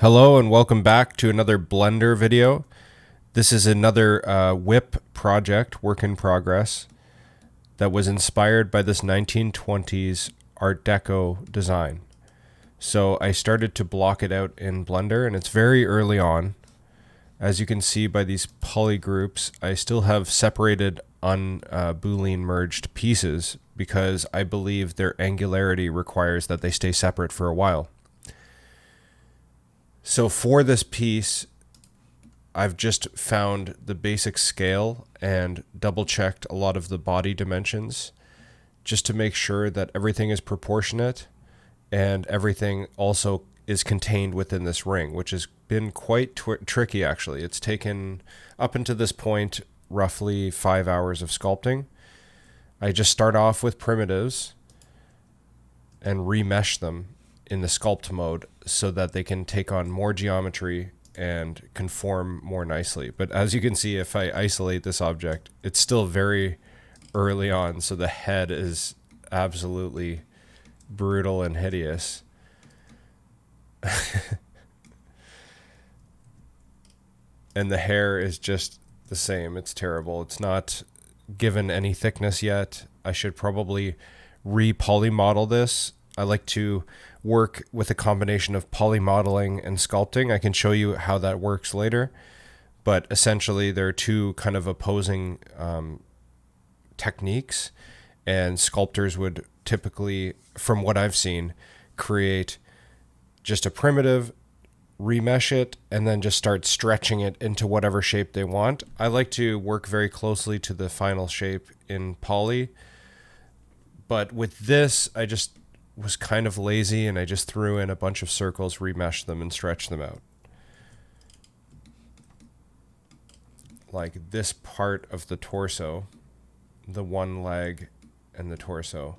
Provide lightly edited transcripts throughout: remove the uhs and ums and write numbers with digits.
Hello and welcome back to another Blender video. This is another WIP project, work in progress, that was inspired by this 1920s Art Deco design. So I started to block it out in Blender, and it's very early on. As you can see by these poly groups, I still have separated Boolean merged pieces because I believe their angularity requires that they stay separate for a while. So for this piece, I've just found the basic scale and double checked a lot of the body dimensions just to make sure that everything is proportionate and everything also is contained within this ring, which has been quite tricky actually. It's taken up until this point roughly 5 hours of sculpting. I just start off with primitives and remesh them in the sculpt mode so that they can take on more geometry and conform more nicely. But as you can see, if I isolate this object, it's still very early on, so the head is absolutely brutal and hideous. And the hair is just the same. It's terrible. It's not given any thickness yet. I should probably re-poly model this. I like to work with a combination of poly modeling and sculpting. I can show you how that works later, but essentially there are two kind of opposing techniques, and sculptors would typically, from what I've seen, create just a primitive, remesh it, and then just start stretching it into whatever shape they want. I like to work very closely to the final shape in poly, but with this, I just was kind of lazy and I just threw in a bunch of circles, remeshed them, and stretched them out. Like this part of the torso, the one leg and the torso,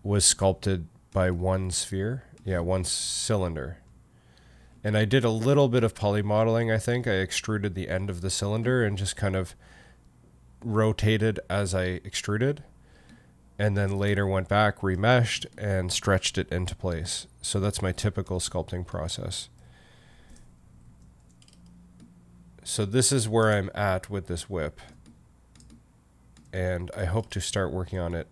was sculpted by one sphere. Yeah, one cylinder. And I did a little bit of poly modeling, I think. I extruded the end of the cylinder and just kind of rotated as I extruded, and then later went back, remeshed, and stretched it into place. So that's my typical sculpting process. So this is where I'm at with this WIP, and I hope to start working on it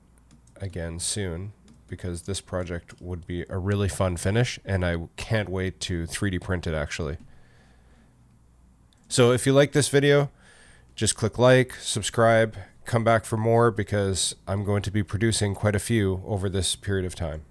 again soon, because this project would be a really fun finish, and I can't wait to 3D print it actually. So if you like this video, just click like, subscribe, come back for more, because I'm going to be producing quite a few over this period of time.